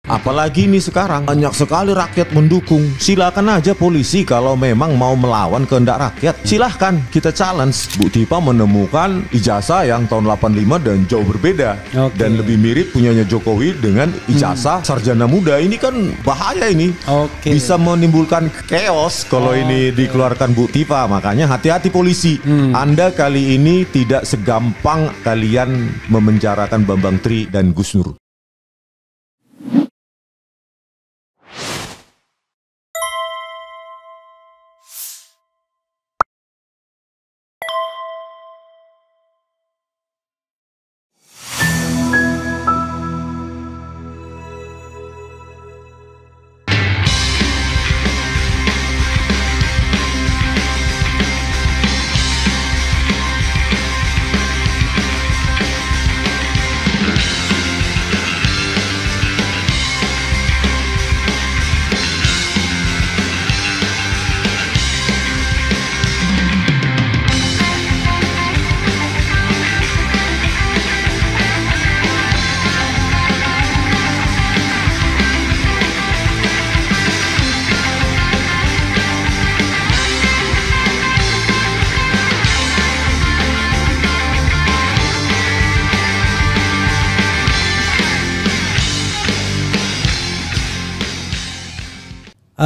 Apalagi ini sekarang banyak sekali rakyat mendukung. Silakan aja polisi kalau memang mau melawan kehendak rakyat. Silahkan kita challenge. Bu Tipa menemukan ijazah yang tahun 85 dan jauh berbeda. Dan lebih mirip punyanya Jokowi dengan ijazah sarjana muda. Ini kan bahaya ini. Bisa menimbulkan chaos kalau ini dikeluarkan Bu Tipa. Makanya hati-hati polisi. Anda kali ini tidak segampang kalian memenjarakan Bambang Tri dan Gus Nur.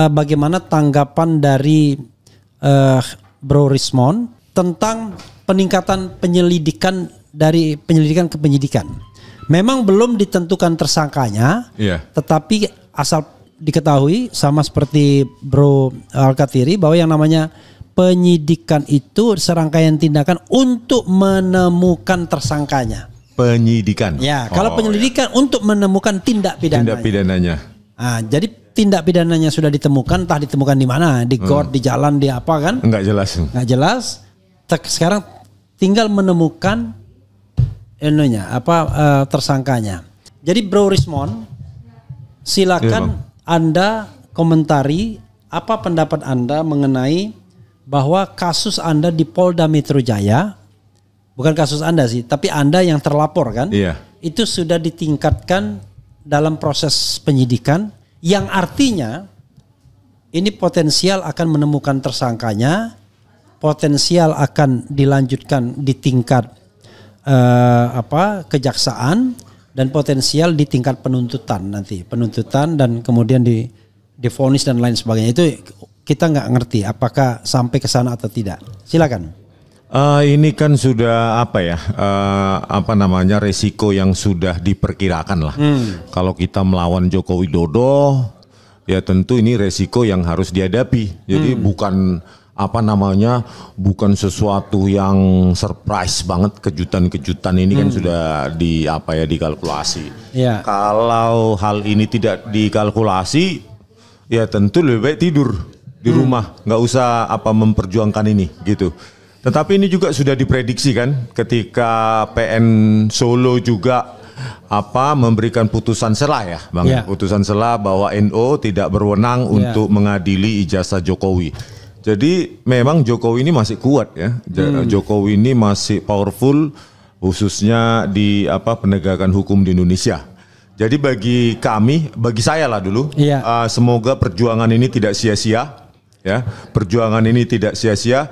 Bagaimana tanggapan dari Bro Rismond tentang peningkatan penyelidikan dari penyelidikan ke penyidikan? Memang belum ditentukan tersangkanya, tetapi asal diketahui sama seperti Bro Al-Kathiri bahwa yang namanya penyidikan itu serangkaian tindakan untuk menemukan tersangkanya. Penyidikan. Ya, kalau penyelidikan untuk menemukan tindak pidananya. Tindak pidananya. Nah, jadi tindak pidananya sudah ditemukan, entah ditemukan di mana, di got, di jalan, di apa kan? Enggak jelas. Enggak jelas. Sekarang tinggal menemukan tersangkanya. Jadi Bro Rismond, silakan Anda komentari apa pendapat Anda mengenai bahwa kasus Anda di Polda Metro Jaya, bukan kasus Anda sih, tapi Anda yang terlapor kan? Iya. Itu sudah ditingkatkan dalam proses penyidikan, yang artinya ini potensial akan menemukan tersangkanya, potensial akan dilanjutkan di tingkat kejaksaan, dan potensial di tingkat penuntutan nanti, penuntutan dan kemudian divonis dan lain sebagainya. Itu kita nggak ngerti apakah sampai ke sana atau tidak. Silakan. Ini kan sudah resiko yang sudah diperkirakan lah. Kalau kita melawan Joko Widodo, ya tentu ini resiko yang harus dihadapi. Jadi bukan bukan sesuatu yang surprise banget, kejutan-kejutan ini kan sudah dikalkulasi. Yeah. Kalau hal ini tidak dikalkulasi, ya tentu lebih baik tidur di rumah, nggak usah memperjuangkan ini gitu. Tetapi ini juga sudah diprediksi kan, ketika PN Solo juga memberikan putusan sela ya, Bang. Yeah. Putusan sela bahwa NO tidak berwenang untuk mengadili ijazah Jokowi. Jadi memang Jokowi ini masih kuat ya. Jokowi ini masih powerful, khususnya di penegakan hukum di Indonesia. Jadi bagi saya lah dulu, semoga perjuangan ini tidak sia-sia ya. Perjuangan ini tidak sia-sia.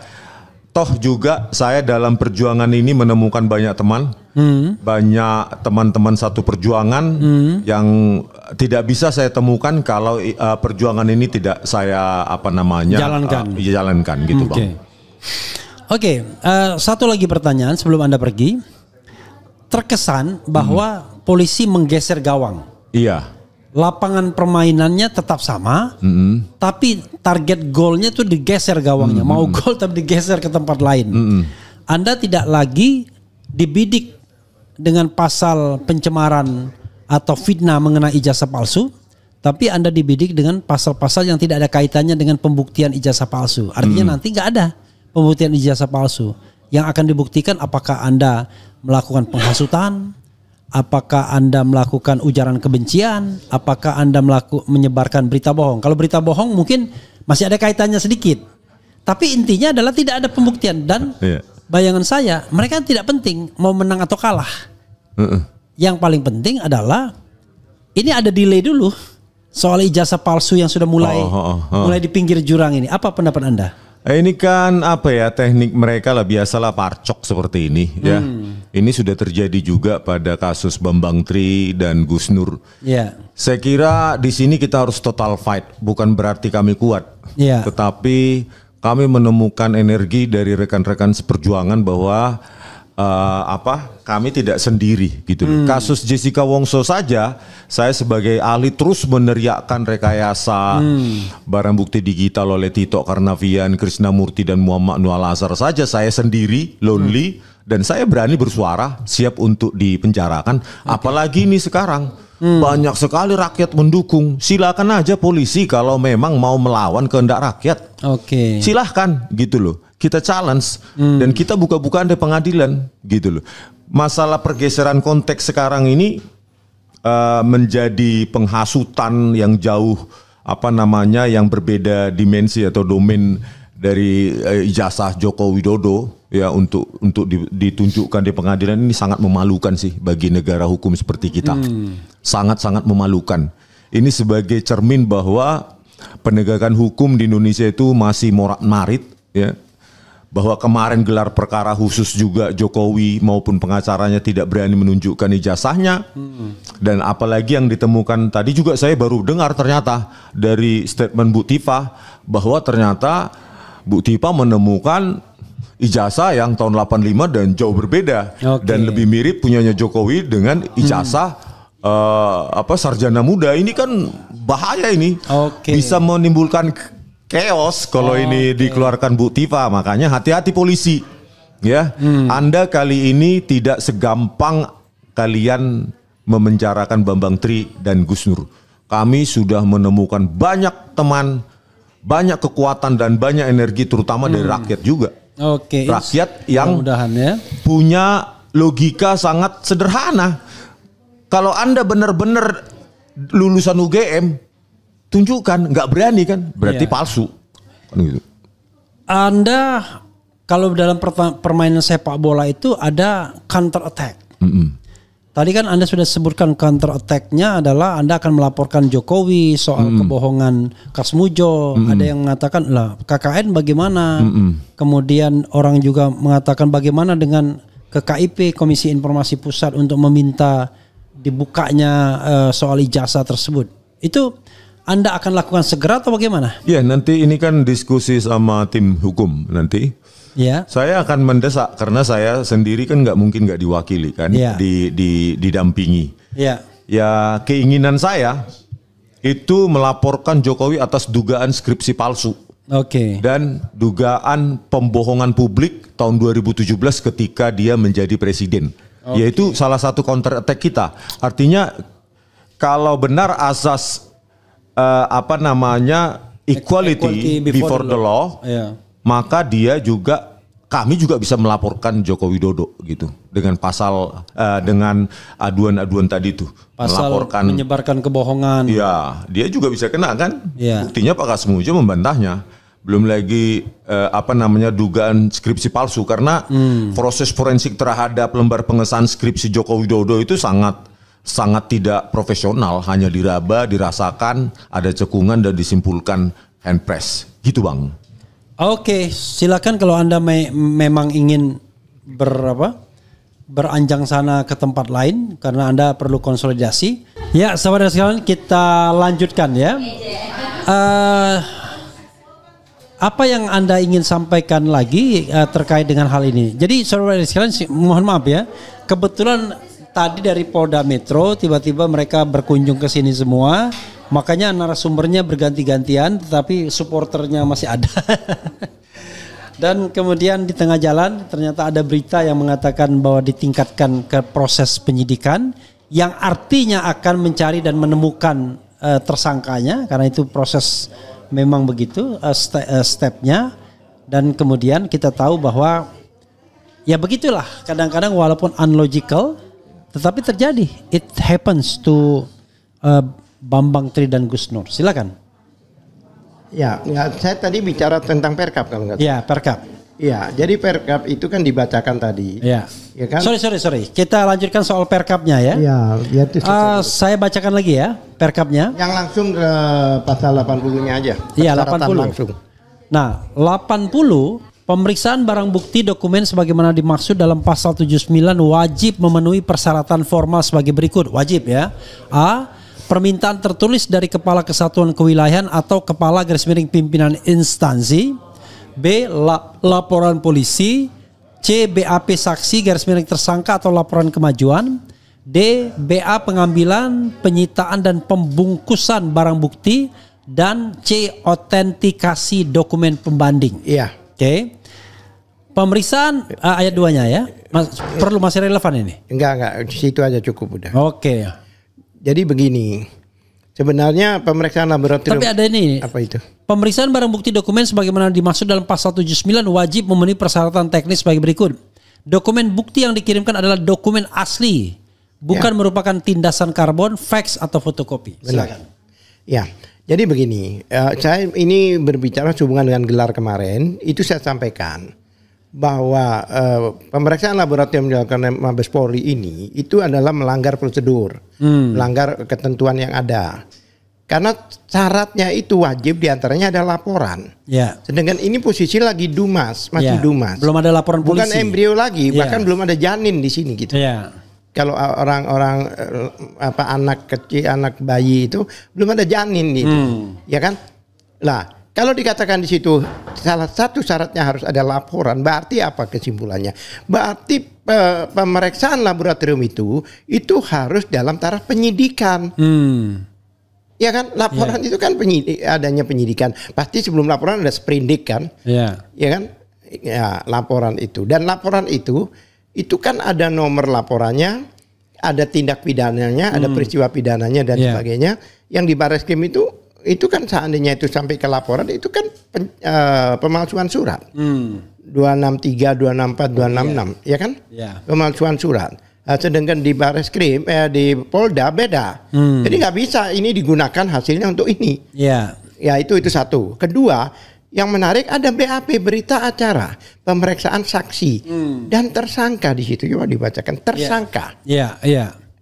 Toh juga saya dalam perjuangan ini menemukan banyak teman, banyak teman-teman satu perjuangan yang tidak bisa saya temukan kalau perjuangan ini tidak saya jalankan gitu, Bang. Oke, satu lagi pertanyaan sebelum Anda pergi. Terkesan bahwa polisi menggeser gawang. Iya. Lapangan permainannya tetap sama, tapi target golnya tuh digeser gawangnya. Mau gol tapi digeser ke tempat lain. Anda tidak lagi dibidik dengan pasal pencemaran atau fitnah mengenai ijazah palsu, tapi Anda dibidik dengan pasal-pasal yang tidak ada kaitannya dengan pembuktian ijazah palsu. Artinya nanti nggak ada pembuktian ijazah palsu. Yang akan dibuktikan apakah Anda melakukan penghasutan, apakah Anda melakukan ujaran kebencian, apakah Anda menyebarkan berita bohong. Kalau berita bohong mungkin masih ada kaitannya sedikit, tapi intinya adalah tidak ada pembuktian. Dan bayangan saya, mereka tidak penting mau menang atau kalah. Yang paling penting adalah ini ada delay dulu soal ijazah palsu yang sudah mulai di pinggir jurang ini. Apa pendapat Anda? Ini kan apa ya, teknik mereka lah, biasalah parcok seperti ini ya. Ini sudah terjadi juga pada kasus Bambang Tri dan Gus Nur. Ya. Saya kira di sini kita harus total fight, bukan berarti kami kuat. Ya. Tetapi kami menemukan energi dari rekan-rekan seperjuangan bahwa kami tidak sendiri gitu loh. Kasus Jessica Wongso saja, saya sebagai ahli terus meneriakkan rekayasa barang bukti digital oleh Tito Karnavian, Krisnamurti dan Muhammad Nur Al-Azhar saja, saya sendiri lonely dan saya berani bersuara siap untuk dipenjarakan. Apalagi ini sekarang banyak sekali rakyat mendukung. Silakan aja polisi kalau memang mau melawan kehendak rakyat. Silahkan gitu loh. Kita challenge dan kita buka-bukaan di pengadilan gitu loh. Masalah pergeseran konteks sekarang ini menjadi penghasutan yang jauh yang berbeda dimensi atau domain dari ijazah Joko Widodo ya untuk ditunjukkan di pengadilan. Ini sangat memalukan sih bagi negara hukum seperti kita. Sangat-sangat memalukan. Ini sebagai cermin bahwa penegakan hukum di Indonesia itu masih morat-marit ya. Bahwa kemarin gelar perkara khusus juga Jokowi maupun pengacaranya tidak berani menunjukkan ijazahnya. Dan apalagi yang ditemukan tadi juga saya baru dengar ternyata dari statement Bu Tifa bahwa ternyata Bu Tifa menemukan ijazah yang tahun 85 dan jauh berbeda dan lebih mirip punyanya Jokowi dengan ijazah sarjana muda. Ini kan bahaya ini. Bisa menimbulkan chaos kalau ini dikeluarkan Bu Tifa. Makanya hati-hati polisi ya. Anda kali ini tidak segampang kalian memenjarakan Bambang Tri dan Gus Nur. Kami sudah menemukan banyak teman, banyak kekuatan dan banyak energi terutama dari rakyat juga. Rakyat yang punya logika sangat sederhana. Kalau Anda benar-benar lulusan UGM, tunjukkan, nggak berani kan, berarti palsu. Kan gitu. Anda kalau dalam permainan sepak bola itu ada counter attack. Tadi kan Anda sudah sebutkan counter attack-nya adalah Anda akan melaporkan Jokowi soal kebohongan Kasmujo. Ada yang mengatakan lah KKN bagaimana. Kemudian orang juga mengatakan bagaimana dengan ke KIP Komisi Informasi Pusat untuk meminta dibukanya soal ijazah tersebut. Itu Anda akan lakukan segera atau bagaimana? Ya, nanti ini kan diskusi sama tim hukum nanti. Ya. Saya akan mendesak karena saya sendiri kan nggak mungkin nggak diwakili kan, didampingi. Ya. Ya, keinginan saya itu melaporkan Jokowi atas dugaan skripsi palsu. Dan dugaan pembohongan publik tahun 2017 ketika dia menjadi presiden. Yaitu salah satu counter attack kita. Artinya kalau benar asas equality before the law, maka kami juga bisa melaporkan Joko Widodo gitu dengan pasal dengan aduan-aduan tadi itu, pasal melaporkan menyebarkan kebohongan. Ya, dia juga bisa kena kan? Buktinya Pak Kasmujo membantahnya. Belum lagi dugaan skripsi palsu karena proses forensik terhadap lembar pengesahan skripsi Joko Widodo itu sangat tidak profesional, hanya diraba, dirasakan, ada cekungan dan disimpulkan handpress. Gitu Bang. Silakan kalau Anda memang ingin beranjang sana ke tempat lain karena Anda perlu konsolidasi. Ya, saudara sekalian, kita lanjutkan ya. Apa yang Anda ingin sampaikan lagi terkait dengan hal ini? Jadi saudara sekalian, mohon maaf ya, kebetulan tadi dari Polda Metro tiba-tiba mereka berkunjung ke sini semua, makanya narasumbernya berganti-gantian, tetapi supporternya masih ada. Dan kemudian di tengah jalan ternyata ada berita yang mengatakan bahwa ditingkatkan ke proses penyidikan, yang artinya akan mencari dan menemukan tersangkanya, karena itu proses memang begitu stepnya. Dan kemudian kita tahu bahwa ya begitulah, kadang-kadang walaupun unlogical tetapi terjadi. It happens to Bambang Tri dan Gus Nur. Silakan. Ya, saya tadi bicara tentang Perkap kalau nggak. Ya, Perkap. Iya, jadi Perkap itu kan dibacakan tadi. Ya. Ya kan? Sorry. Kita lanjutkan soal Perkapnya ya. Iya, ya itu saya bacakan lagi ya Perkapnya. yang langsung ke pasal 80-nya aja. Iya, Persyaratan 80. langsung. Nah, 80 pemeriksaan barang bukti dokumen sebagaimana dimaksud dalam pasal 79 wajib memenuhi persyaratan formal sebagai berikut. Wajib ya. A. Permintaan tertulis dari Kepala Kesatuan Kewilayahan atau Kepala _ Pimpinan Instansi. B. Laporan polisi. C. BAP saksi _ tersangka atau laporan kemajuan. D. BA pengambilan, penyitaan dan pembungkusan barang bukti. Dan C. Otentikasi dokumen pembanding. Iya. Oke. Pemeriksaan ayat 2-nya ya. Perlu masih relevan ini? Enggak, situ aja cukup udah. Oke. Jadi begini. Sebenarnya pemeriksaan laboratorium. Tapi ada ini. Apa itu? Pemeriksaan barang bukti dokumen sebagaimana dimaksud dalam pasal 79 wajib memenuhi persyaratan teknis sebagai berikut. Dokumen bukti yang dikirimkan adalah dokumen asli, bukan merupakan tindasan karbon, fax atau fotokopi. Silakan. Ya. Jadi begini, saya ini berbicara hubungan dengan gelar kemarin, itu saya sampaikan bahwa pemeriksaan laboratorium yang dilakukan oleh Mabes Polri ini itu adalah melanggar prosedur, melanggar ketentuan yang ada. Karena syaratnya itu wajib, diantaranya ada laporan. Ya. Sedangkan ini posisi lagi dumas, masih dumas. Belum ada laporan polisi. Bukan embrio lagi, bahkan belum ada janin di sini gitu. Ya. Kalau orang-orang anak kecil, anak bayi itu belum ada janin gitu, ya kan? Lah, kalau dikatakan di situ salah satu syaratnya harus ada laporan, berarti apa kesimpulannya? Berarti pemeriksaan laboratorium itu harus dalam taraf penyidikan. Ya kan, laporan itu kan adanya penyidikan. Pasti sebelum laporan ada sprindik kan? Ya kan? Ya, laporan itu. Dan laporan itu kan ada nomor laporannya, ada tindak pidananya, ada peristiwa pidananya dan sebagainya. Yang di Barreskrim itu kan seandainya itu sampai ke laporan itu kan pemalsuan surat. 263, 264, 266, ya kan? Pemalsuan surat. Sedangkan di Barreskrim, di Polda beda. Jadi nggak bisa ini digunakan hasilnya untuk ini. Ya itu satu. Kedua, yang menarik ada BAP, berita acara pemeriksaan saksi dan tersangka di situ. Coba dibacakan tersangka.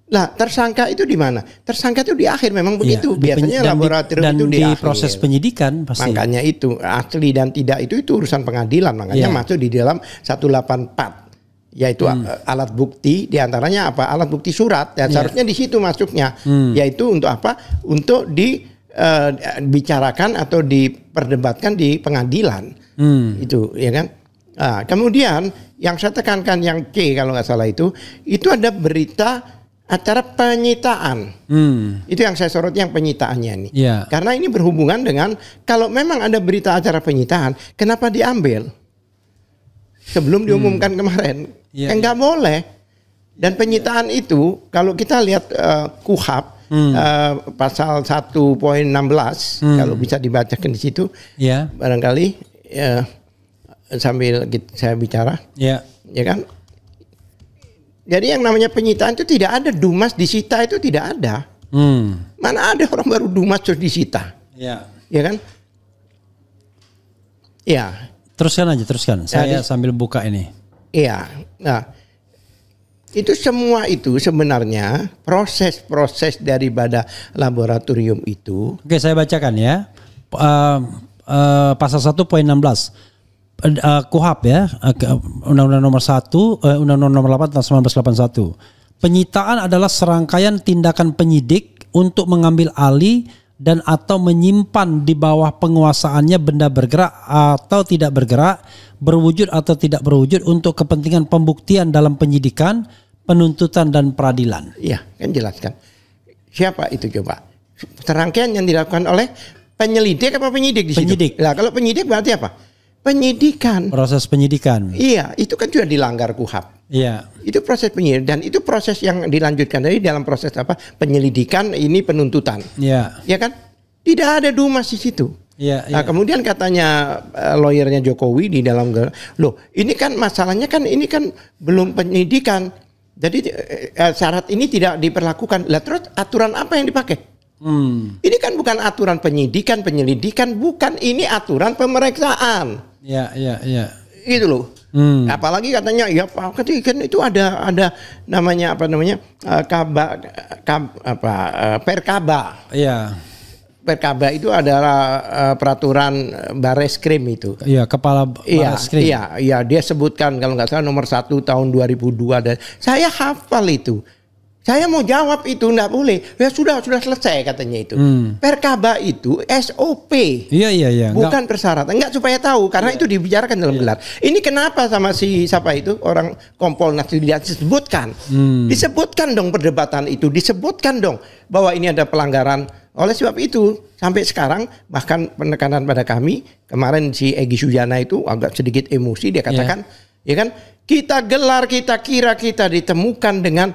Nah, tersangka itu di mana? Tersangka itu di akhir memang begitu. Biasanya laboratorium itu di akhir. Proses penyidikan pasti. Makanya itu asli dan tidak itu urusan pengadilan. Makanya masuk di dalam 184. Yaitu alat bukti, diantaranya apa? Alat bukti surat. Ya, seharusnya di situ masuknya. Yaitu untuk apa? Untuk dibicarakan atau diperdebatkan di pengadilan. Itu ya kan. Nah, kemudian yang saya tekankan yang C kalau nggak salah itu ada berita acara penyitaan. Itu yang saya sorot yang penyitaannya ini. Karena ini berhubungan dengan kalau memang ada berita acara penyitaan, kenapa diambil sebelum diumumkan kemarin? Nggak boleh. Dan penyitaan itu kalau kita lihat KUHP pasal 1.16 kalau bisa dibacakan di situ, barangkali sambil saya bicara, ya kan? Jadi yang namanya penyitaan itu tidak ada, dumas disita itu tidak ada. Mana ada orang baru dumas terus disita? Ya kan? Ya. Teruskan. Saya sambil buka ini. Iya. Nah, itu semua itu sebenarnya proses-proses daripada laboratorium itu. Oke, saya bacakan ya. Pasal 1.16 KUHP ya, Undang-Undang nomor 1, Undang-Undang nomor 8 tahun 1981. Penyitaan adalah serangkaian tindakan penyidik untuk mengambil alih dan atau menyimpan di bawah penguasaannya benda bergerak atau tidak bergerak, berwujud atau tidak berwujud untuk kepentingan pembuktian dalam penyidikan, penuntutan dan peradilan. Iya, kan jelaskan. Siapa itu coba? Serangkaian yang dilakukan oleh penyelidik apa penyidik di situ? Penyidik. Nah, kalau penyidik berarti apa? Penyidikan. Proses penyidikan. Iya, itu kan sudah dilanggar KUHP. Iya. Itu proses penyidik dan itu proses yang dilanjutkan dari dalam proses apa? Penyelidikan, ini penuntutan. Iya. Ya kan? Tidak ada dumas di situ. Iya. Nah, kemudian katanya lawyernya Jokowi di dalam loh, ini kan masalahnya kan ini kan belum penyidikan. Jadi syarat ini tidak diperlakukan. Lah terus aturan apa yang dipakai? Ini kan bukan aturan penyidikan, penyelidikan, bukan, ini aturan pemeriksaan. Iya. Gitu loh. Apalagi katanya ya Pak kan itu ada namanya Perkaba. Iya. Perkaba itu adalah peraturan Bareskrim itu. Iya, kepala Bareskrim. Iya, dia sebutkan kalau nggak salah nomor 1 tahun 2002 dan saya hafal itu. Saya mau jawab itu enggak boleh. Ya sudah selesai katanya itu. Perkaba itu SOP. Iya. Bukan persyaratan. Enggak supaya tahu karena itu dibicarakan dalam gelar. Ini kenapa sama si siapa itu orang Kompolnas disebutkan. Disebutkan dong perdebatan itu, disebutkan dong bahwa ini ada pelanggaran. Oleh sebab itu sampai sekarang bahkan penekanan pada kami kemarin si Egy Sujana itu agak sedikit emosi dia katakan, ya kan kita gelar kita kira kita ditemukan dengan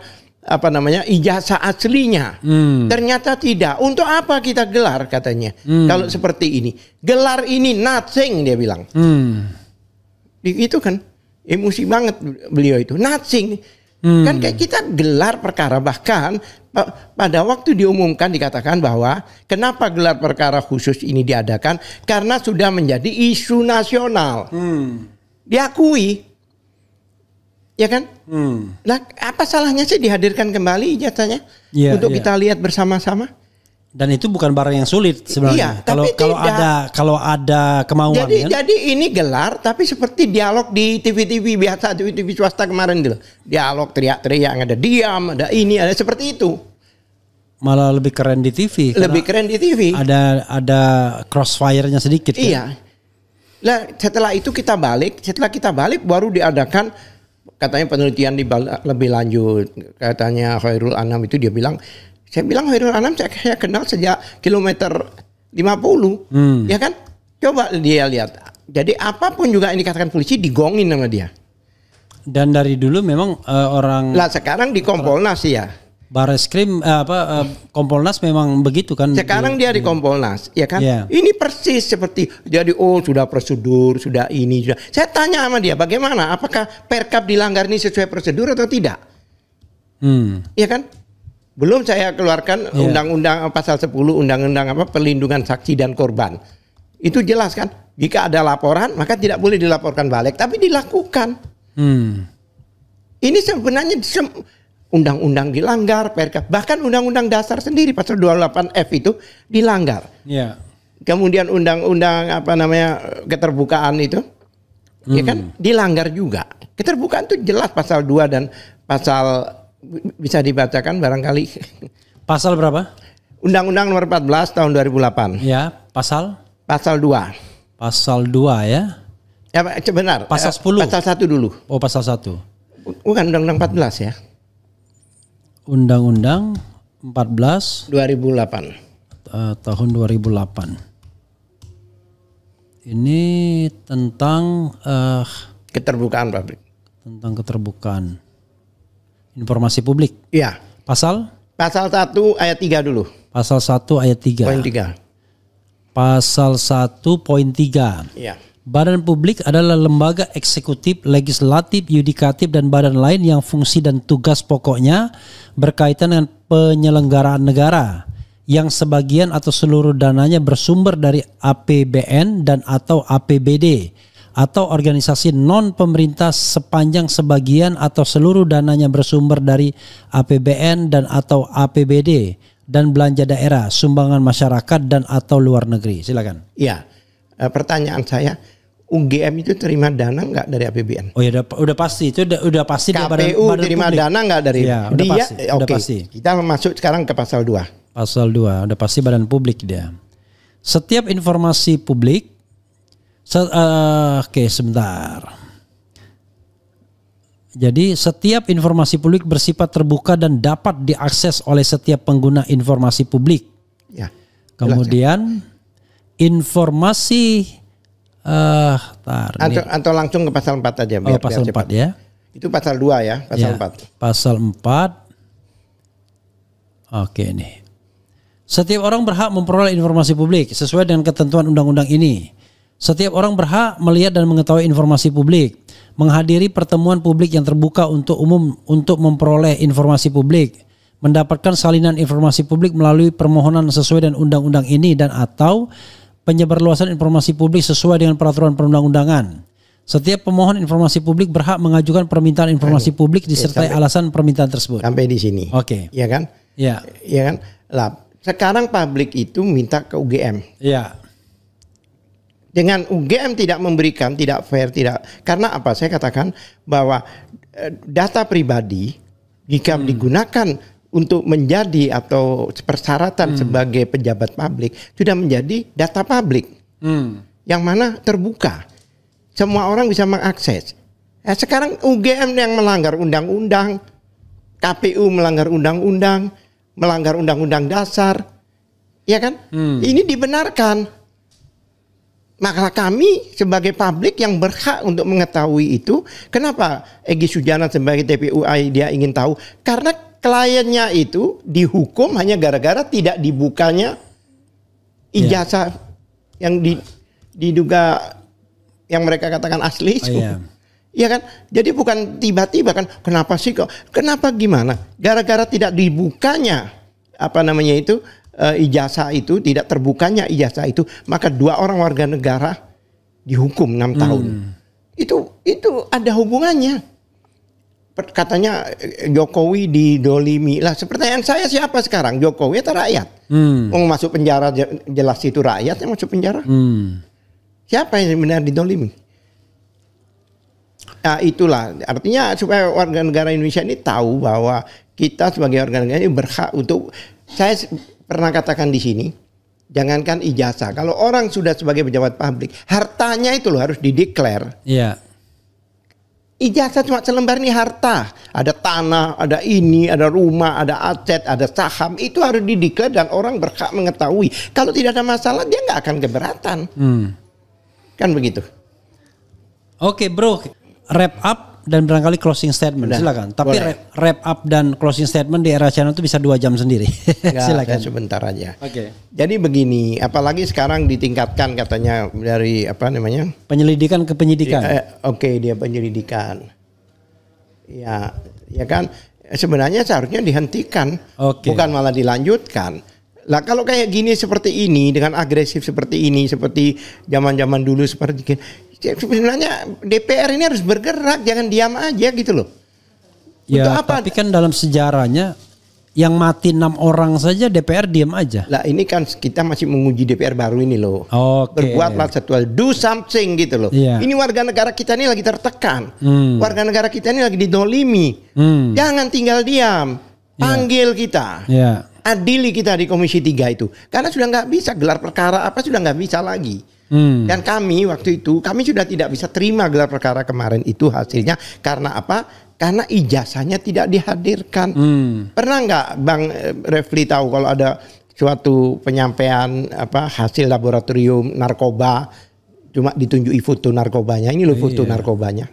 ijazah aslinya. Ternyata tidak. Untuk apa kita gelar katanya? Kalau seperti ini, gelar ini nothing dia bilang. Itu kan emosi banget beliau itu. Nothing. Kan kayak kita gelar perkara bahkan pada waktu diumumkan dikatakan bahwa kenapa gelar perkara khusus ini diadakan karena sudah menjadi isu nasional. Diakui. Ya kan? Nah, apa salahnya sih dihadirkan kembali ijazahnya untuk kita lihat bersama-sama? Dan itu bukan barang yang sulit sebenarnya. Iya, kalau ada kemauan. Jadi ini gelar tapi seperti dialog di TV biasa, TV swasta kemarin gitu. Dialog teriak-teriak, ada diam, ada ini, ada seperti itu. Malah lebih keren di TV. Lebih keren di TV. Ada crossfire-nya sedikit. Iya. Nah, setelah kita balik baru diadakan katanya penelitian lebih lanjut. Katanya Khairul Anam itu dia bilang, saya bilang Khairul Anam saya kenal sejak kilometer 50. Ya kan? Coba dia lihat. Jadi apapun juga yang dikatakan polisi digongin sama dia. Dan dari dulu memang orang. Lah sekarang di Kompolnas ya. Bareskrim Kompolnas memang begitu kan. Sekarang dia di Kompolnas, ya kan? Yeah. Ini persis seperti jadi sudah prosedur, sudah ini, sudah. Saya tanya sama dia, bagaimana? Apakah Perkab dilanggar ini sesuai prosedur atau tidak? Ya kan? Belum saya keluarkan undang-undang pasal 10 undang-undang perlindungan saksi dan korban. Itu jelas kan? Jika ada laporan, maka tidak boleh dilaporkan balik, tapi dilakukan. Ini sebenarnya undang-undang dilanggar, Perkab, bahkan undang-undang dasar sendiri pasal 28F itu dilanggar. Yeah. Kemudian undang-undang keterbukaan itu, ya kan dilanggar juga. Keterbukaan itu jelas pasal 2 dan pasal bisa dibacakan barangkali. Pasal berapa? Undang-undang nomor 14 tahun 2008. Ya, pasal 2. Pasal 2 ya. Ya, benar. Pasal 10. Pasal 1 dulu. Oh, pasal 1. Bukan undang-undang 14 ya. Undang-undang 14 2008. Tahun 2008. Ini tentang keterbukaan publik. Tentang keterbukaan informasi publik. Iya. Pasal 1 ayat 3 dulu. Pasal 1 ayat 3. Poin 3. Pasal 1 poin 3. Iya. Badan publik adalah lembaga eksekutif, legislatif, yudikatif, dan badan lain yang fungsi dan tugas pokoknya berkaitan dengan penyelenggaraan negara yang sebagian atau seluruh dananya bersumber dari APBN dan atau APBD atau organisasi non pemerintah sepanjang sebagian atau seluruh dananya bersumber dari APBN dan atau APBD dan belanja daerah, sumbangan masyarakat dan atau luar negeri. Silakan. Iya. Pertanyaan saya, UGM itu terima dana nggak dari APBN? Oh ya udah pasti itu udah pasti. KPU badan terima publik. Dana nggak dari ya, udah dia? Pasti, udah pasti. Kita masuk sekarang ke pasal 2. Pasal 2 udah pasti badan publik dia. Setiap informasi publik. Oke, sebentar. Jadi setiap informasi publik bersifat terbuka dan dapat diakses oleh setiap pengguna informasi publik. Ya. Kemudian informasi atau langsung ke pasal 4 aja biar pasal 4 ya. Itu pasal 2 ya, pasal 4. Pasal 4. Oke nih. Setiap orang berhak memperoleh informasi publik sesuai dengan ketentuan undang-undang ini. Setiap orang berhak melihat dan mengetahui informasi publik, menghadiri pertemuan publik yang terbuka untuk umum untuk memperoleh informasi publik, mendapatkan salinan informasi publik melalui permohonan sesuai dengan undang-undang ini dan atau penyebarluasan informasi publik sesuai dengan peraturan perundang-undangan. Setiap pemohon informasi publik berhak mengajukan permintaan informasi publik disertai alasan permintaan tersebut. Sampai di sini. Oke. Iya kan? Iya. Iya kan? Lah, sekarang publik itu minta ke UGM. Iya. Dengan UGM tidak memberikan, tidak fair, tidak. Karena apa? Saya katakan bahwa data pribadi jika digunakan untuk menjadi atau persyaratan sebagai pejabat publik sudah menjadi data publik. Yang mana terbuka. Semua orang bisa mengakses. Nah, sekarang UGM yang melanggar undang-undang, KPU melanggar undang-undang, melanggar undang-undang dasar, ya kan? Ini dibenarkan. Maka kami sebagai publik yang berhak untuk mengetahui itu, kenapa Egy Sujana sebagai TPUI dia ingin tahu? Karena kliennya itu dihukum hanya gara-gara tidak dibukanya ijazah yang diduga yang mereka katakan asli itu. Iya kan? Jadi bukan tiba-tiba kan, kenapa sih kok? Kenapa gimana? Gara-gara tidak dibukanya ijazah itu, tidak terbukanya ijazah itu, maka 2 orang warga negara dihukum 6 tahun. Itu ada hubungannya. Katanya Jokowi didolimi. Lah pertanyaan saya, siapa sekarang? Jokowi atau rakyat? Mau masuk penjara, jelas itu rakyat yang masuk penjara. Siapa yang benar didolimi? Nah, itulah artinya supaya warga negara Indonesia ini tahu bahwa kita sebagai warga negara ini berhak untuk, saya pernah katakan di sini, jangankan ijazah, kalau orang sudah sebagai pejabat publik, hartanya itu loh harus dideklar. Iya. Ijazah cuma selembar ini harta, ada tanah, ada ini, ada rumah, ada aset, ada saham, itu harus dideklar dan orang berhak mengetahui. Kalau tidak ada masalah dia nggak akan keberatan. Kan begitu. Oke bro, wrap up dan barangkali closing statement. Silakan. Tapi wrap up dan closing statement di Era Channel itu bisa 2 jam sendiri. Silakan. Sebentar aja. Oke. Jadi begini, apalagi sekarang ditingkatkan katanya dari penyelidikan ke penyidikan. Dia penyelidikan. Ya kan. Sebenarnya seharusnya dihentikan, bukan malah dilanjutkan. Lah kalau kayak gini seperti ini dengan agresif seperti ini, seperti zaman-zaman dulu seperti ini, sebenarnya DPR ini harus bergerak, jangan diam aja gitu loh. Ya, untuk apa? Tapi kan dalam sejarahnya yang mati 6 orang saja DPR diam aja. Lah ini kan kita masih menguji DPR baru ini loh. Berbuatlah sesuatu, do something gitu loh. Ini warga negara kita ini lagi tertekan. Warga negara kita ini lagi didolimi. Jangan tinggal diam. Panggil kita. Adili kita di Komisi 3 itu. Karena sudah nggak bisa gelar perkara apa, sudah nggak bisa lagi. Dan kami waktu itu, kami sudah tidak bisa terima gelar perkara kemarin itu hasilnya. Karena apa? Karena ijazahnya tidak dihadirkan. Pernah nggak Bang Refli tahu kalau ada suatu penyampaian hasil laboratorium narkoba, cuma ditunjuki foto narkobanya, ini loh foto narkobanya.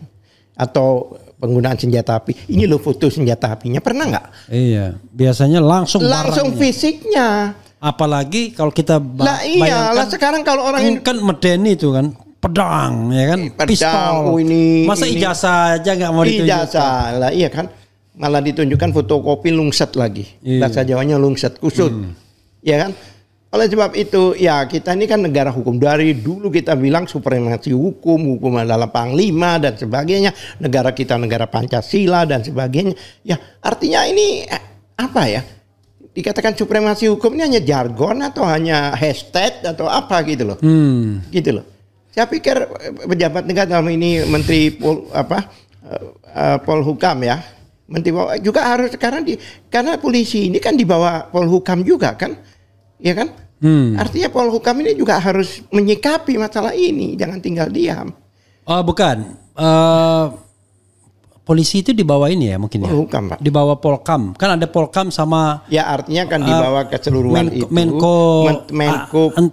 Atau penggunaan senjata api, ini loh foto senjata apinya, pernah nggak? Iya, biasanya langsung fisiknya. Apalagi kalau kita bayangkan, sekarang kalau orang kan medeni itu kan pedang, ya kan, pistol. Masa ijazah aja nggak mau ditunjukkan? Ijazah lah, iya kan, malah ditunjukkan fotokopi lungset lagi, bahasa Jawanya lungset kusut, ya kan? Oleh sebab itu, ya kita ini kan negara hukum. Dari dulu kita bilang supremasi hukum adalah panglima dan sebagainya. Negara kita negara Pancasila dan sebagainya. Ya artinya ini apa ya? Dikatakan supremasi hukum ini hanya jargon atau hanya hashtag atau apa gitu loh. Gitu loh. Saya pikir pejabat negara dalam ini Menteri Polhukam ya. Menteri juga harus karena polisi ini kan di bawah Polhukam juga kan. Ya kan? Artinya Polhukam ini juga harus menyikapi masalah ini, jangan tinggal diam. Oh, bukan. Polisi itu di bawah ini ya mungkin Polhukam, ya. Pak. Di bawah Polkam. Kan ada Polkam sama ya artinya kan di bawah keseluruhan itu. Menko.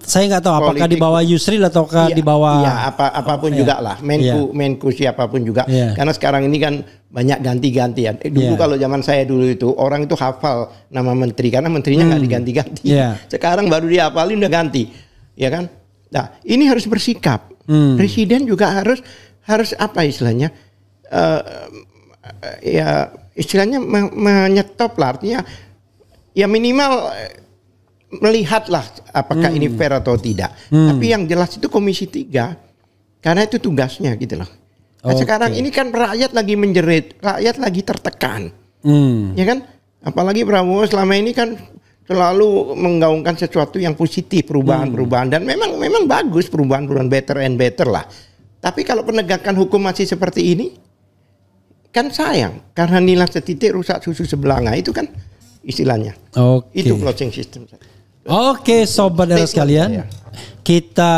Saya nggak tahu apakah di bawah Yusril ataukah di bawah apapun juga lah. Menko siapapun juga. Karena sekarang ini kan banyak ganti-gantian. Dulu kalau zaman saya dulu itu orang itu hafal nama menteri karena menterinya nggak diganti-ganti. Sekarang baru dihafalin udah ganti. Ya kan? Nah, ini harus bersikap. Presiden juga harus apa istilahnya? Ya istilahnya menyetop lah, artinya ya minimal melihatlah apakah ini fair atau tidak. Tapi yang jelas itu Komisi 3 karena itu tugasnya gitu loh. Nah, sekarang ini kan rakyat lagi menjerit, rakyat lagi tertekan. Ya kan? Apalagi Prabowo selama ini kan selalu menggaungkan sesuatu yang positif, perubahan-perubahan, dan memang bagus perubahan-perubahan, better and better lah. Tapi kalau penegakan hukum masih seperti ini, kan sayang karena nilai setitik rusak susu sebelanga itu kan istilahnya. Itu closing system. Oke, sobat era sekalian, kita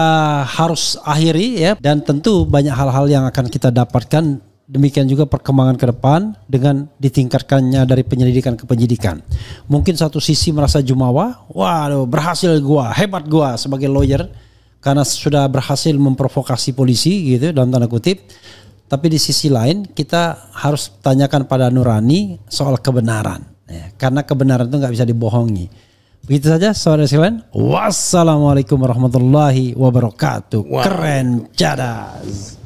harus akhiri ya, dan tentu banyak hal-hal yang akan kita dapatkan. Demikian juga perkembangan ke depan dengan ditingkatkannya dari penyelidikan ke penyidikan. Mungkin satu sisi merasa jumawa, waduh berhasil gua, hebat gua sebagai lawyer karena sudah berhasil memprovokasi polisi gitu dalam tanda kutip. Tapi di sisi lain kita harus tanyakan pada nurani soal kebenaran. Ya, karena kebenaran itu nggak bisa dibohongi. Begitu saja saudara sekalian. Wassalamualaikum warahmatullahi wabarakatuh. Keren cadas.